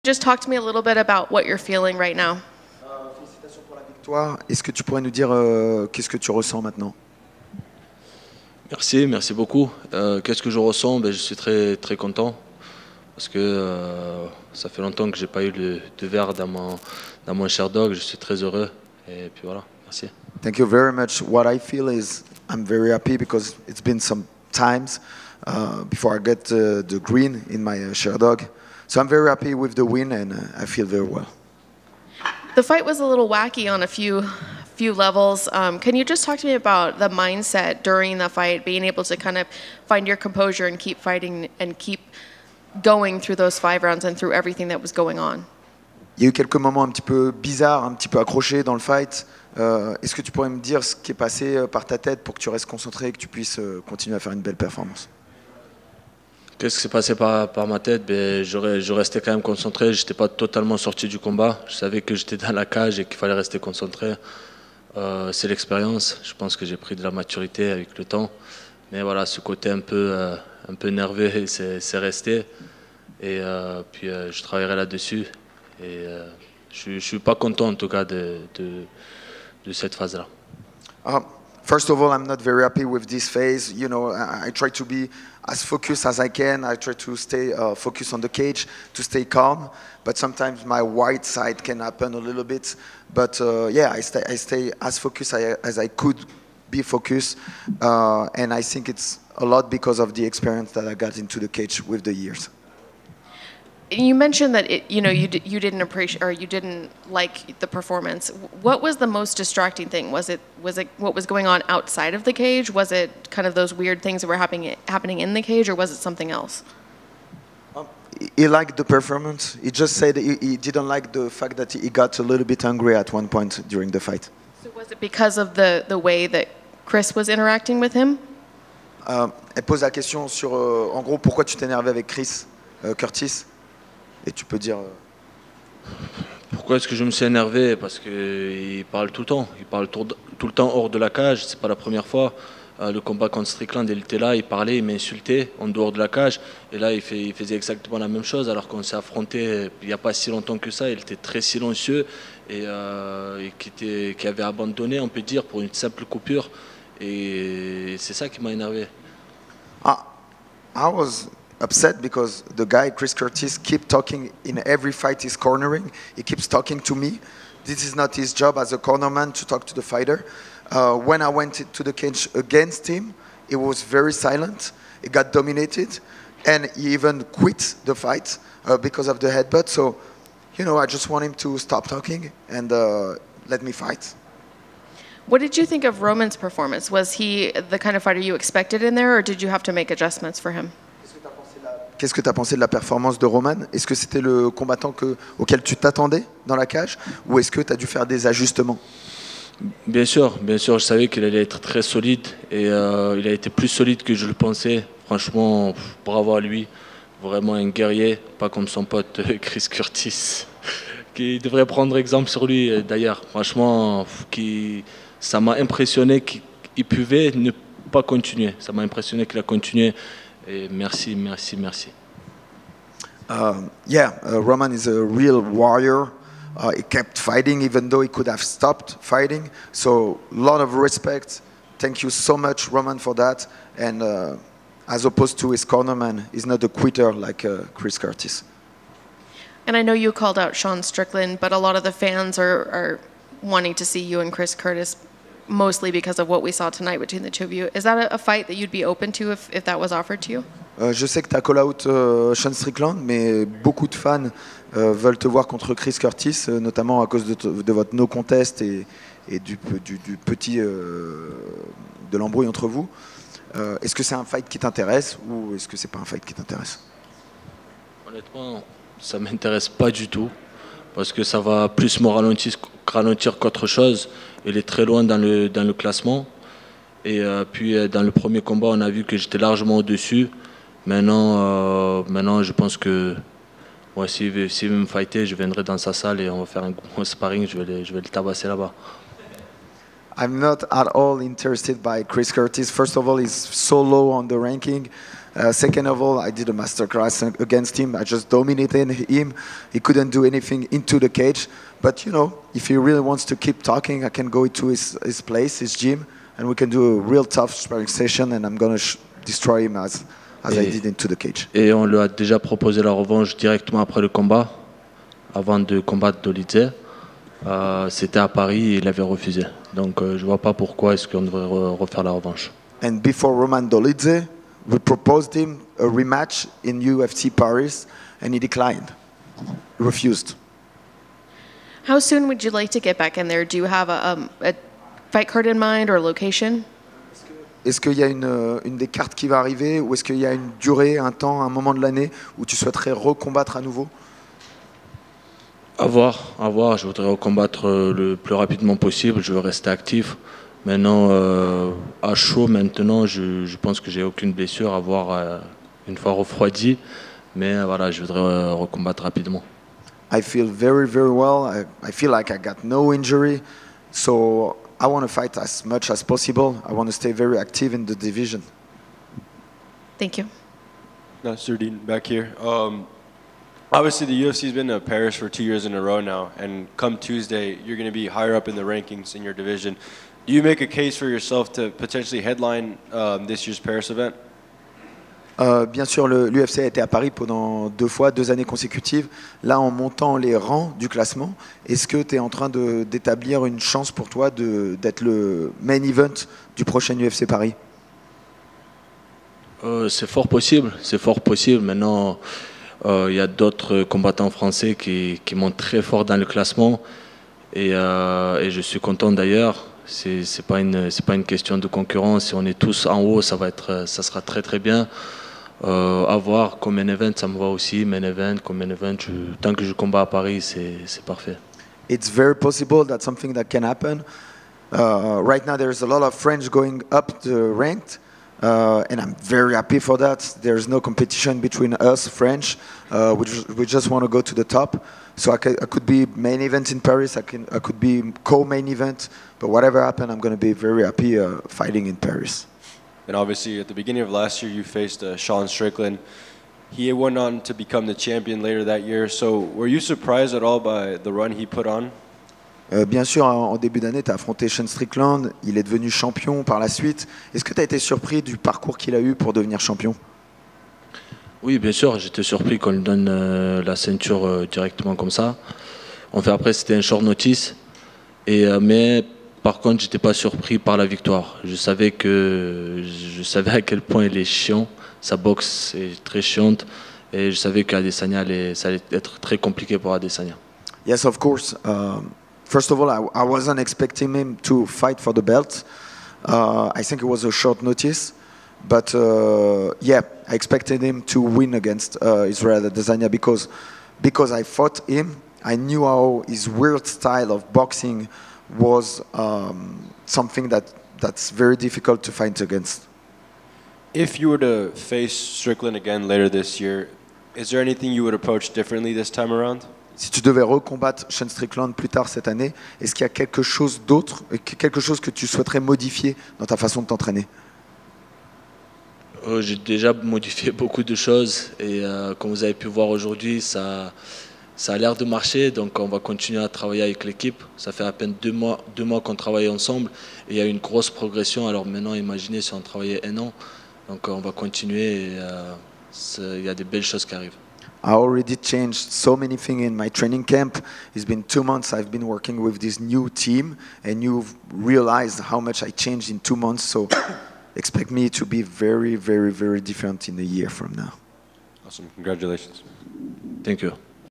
Just talk to me a little bit about what you're feeling right now. Félicitations pour la victoire. Est-ce que tu pourrais nous dire qu'est-ce que tu ressens maintenant? Merci beaucoup. Qu'est-ce que je ressens? Je suis très, très content parce que ça fait longtemps que j'ai pas eu de verre dans mon Sherdog. Je suis très heureux et puis voilà, merci. Thank you very much. What I feel is I'm very happy because it's been some times before I get the green in my Sherdog. So I'm very happy with the win and I feel very well. The fight was a little wacky on a few levels. Can you just talk to me about the mindset during the fight, being able to kind of find your composure and keep fighting and keep going through those 5 rounds and through everything that was going on? Il y a eu quelques moments un petit peu bizarres, un petit peu accrochés dans le fight. Est-ce que tu pourrais me dire ce qui est passé par ta tête pour que tu restes concentré et que tu puisses continuer à faire une belle performance? Qu'est-ce qui s'est passé par ma tête? Je restais quand même concentré. Je n'étais pas totalement sorti du combat. Je savais que j'étais dans la cage et qu'il fallait rester concentré. C'est l'expérience. Je pense que j'ai pris de la maturité avec le temps. Mais voilà, ce côté un peu nerveux, c'est resté. Et puis je travaillerai là-dessus. Et je ne suis pas content en tout cas de cette phase-là. First of all, I'm not very happy with this phase. You know, I try to be as focused as I can. I try to stay focused on the cage, to stay calm. But sometimes my white side can happen a little bit. But yeah, I stay as focused as I could be focused. And I think it's a lot because of the experience that I got into the cage with the years. You mentioned that you didn't appreciate or you didn't like the performance. What was the most distracting thing? Was it what was going on outside of the cage? Was it kind of those weird things that were happening in the cage, or was it something else? He liked the performance. He just said he didn't like the fact that he got a little bit angry at one point during the fight. So was it because of the way that Chris was interacting with him? Elle pose la question sur, en gros, pourquoi tu t'es énervé avec Chris Curtis? Et tu peux dire... Pourquoi est-ce que je me suis énervé? Parce qu'il parle tout le temps. Il parle tout le temps hors de la cage. C'est pas la première fois. Le combat contre Strickland, il était là, il parlait, il m'insultait en dehors de la cage. Et là, il faisait exactement la même chose alors qu'on s'est affronté il n'y a pas si longtemps que ça. Il était très silencieux et qui avait abandonné, on peut dire, pour une simple coupure. Et c'est ça qui m'a énervé. I was upset because the guy, Chris Curtis, keeps talking in every fight he's cornering. He keeps talking to me. This is not his job as a cornerman to talk to the fighter. When I went to the cage against him, he was very silent. He got dominated, and he even quit the fight because of the headbutt. So, you know, I just want him to stop talking and let me fight. What did you think of Roman's performance? Was he the kind of fighter you expected in there, or did you have to make adjustments for him? Qu'est-ce que tu as pensé de la performance de Roman? Est-ce que c'était le combattant auquel tu t'attendais dans la cage, ou est-ce que tu as dû faire des ajustements? Bien sûr, je savais qu'il allait être très solide et il a été plus solide que je le pensais. Franchement, bravo à lui, vraiment un guerrier, pas comme son pote Chris Curtis, qui devrait prendre exemple sur lui d'ailleurs. Franchement, ça m'a impressionné qu'il pouvait ne pas continuer. Ça m'a impressionné qu'il a continué. Et merci. Roman is a real warrior. He kept fighting even though he could have stopped fighting. So a lot of respect. Thank you so much, Roman, for that. And as opposed to his cornerman, he's not a quitter like Chris Curtis. And I know you called out Sean Strickland, but a lot of the fans are wanting to see you and Chris Curtis, mostly because of what we saw tonight between the two of you. Is that a fight that you'd be open to if that was offered to you? Je sais que tu as call out Sean Strickland, mais beaucoup de fans veulent te voir contre Chris Curtis, notamment à cause de votre no contest et du petit de l'embrouille entre vous. Est-ce que c'est un fight qui t'intéresse ou est-ce que c'est pas un fight qui t'intéresse? Honnêtement, ça m'intéresse pas du tout parce que ça va plus me ralentir qu'autre chose. Il est très loin dans le classement. Et puis dans le premier combat, on a vu que j'étais largement au-dessus. Maintenant, je pense que s'il veut me fighter, je viendrai dans sa salle et on va faire un gros sparring. Je vais le tabasser là-bas. I'm not at all interested by Chris Curtis. First of all, he's so low on the ranking. Second of all, I did a masterclass against him. I just dominated him. He couldn't do anything into the cage. But, you know, if he really wants to keep talking, I can go to his place, his gym, and we can do a real tough sparring session, and I'm going to destroy him as I did into the cage. Et on lui a déjà proposé la revanche directement après le combat, avant de combattre Dolidze. C'était à Paris et il avait refusé. Donc je ne vois pas pourquoi est-ce qu'on devrait refaire la revanche. And before Roman Dolidze, we proposed him a rematch in UFC Paris, and he declined. He refused. How soon would you like to get back in there? Do you have a fight card in mind or location? Est-ce qu'il y a une des cartes qui va arriver, ou est-ce qu'il y a une durée, un temps, un moment de l'année où tu souhaiterais recombattre à nouveau? À voir. Je voudrais recombattre le plus rapidement possible. Je veux rester actif. Maintenant, à chaud, maintenant, je pense que j'ai aucune blessure à voir une fois refroidi. Mais voilà, je voudrais recombattre rapidement. I feel very, very well. I feel like I got no injury. So I want to fight as much as possible. I want to stay very active in the division. Thank you. Sardine, back here. Obviously, the UFC's been to Paris for 2 years in a row now, and come Tuesday, you're going to be higher up in the rankings in your division. Do you make a case for yourself to potentially headline this year's Paris event? Bien sûr, l'UFC a été à Paris pendant 2 fois, 2 années consécutives. Là, en montant les rangs du classement, est-ce que tu es en train d'établir une chance pour toi d'être le main event du prochain UFC Paris? C'est fort possible. Maintenant, il y a d'autres combattants français qui montent très fort dans le classement. Et je suis content d'ailleurs. C'est pas une question de concurrence. Si on est tous en haut, ça sera très très bien. À voir comme main event, ça me va aussi. Main event, tant que je combats à Paris, c'est parfait. It's very possible that's something that can happen. Right now, there's a lot of French going up the ranked, and I'm very happy for that. There's no competition between us, French. We just want to go to the top. So I could be main event in Paris. I could be co-main event. But whatever happens, I'm going to be very happy fighting in Paris. And obviously, at the beginning of last year, you faced Sean Strickland. He went on to become the champion later that year. So were you surprised at all by the run he put on? Bien sûr, en début d'année, tu as affronté Sean Strickland. Il est devenu champion par la suite. Est-ce que tu as été surpris du parcours qu'il a eu pour devenir champion? Oui, bien sûr. J'étais surpris qu'on lui donne la ceinture directement comme ça. Après, c'était un short notice. Mais par contre, j'étais pas surpris par la victoire. Je savais à quel point il est chiant. Sa boxe est très chiante. Et je savais qu'Adesanya ça allait être très compliqué pour Adesanya. Yes, of course. First of all, I wasn't expecting him to fight for the belt. I think it was a short notice. But yeah, I expected him to win against Israel Adesanya because I fought him. I knew how his weird style of boxing was something that's very difficult to fight against. If you were to face Strickland again later this year, is there anything you would approach differently this time around? Si tu devais recombattre Sean Strickland plus tard cette année, est-ce qu'il y a quelque chose d'autre, quelque chose que tu souhaiterais modifier dans ta façon de t'entraîner? J'ai déjà modifié beaucoup de choses et comme vous avez pu voir aujourd'hui, ça a l'air de marcher, donc on va continuer à travailler avec l'équipe. Ça fait à peine 2 mois qu'on travaille ensemble et il y a une grosse progression. Alors maintenant, imaginez si on travaillait 1 an. Donc on va continuer et il y a des belles choses qui arrivent. I already changed so many things in my training camp. It's been 2 months I've been working with this new team, and you've realized how much I changed in 2 months. So expect me to be very, very, very different in a year from now. Awesome. Congratulations. Thank you.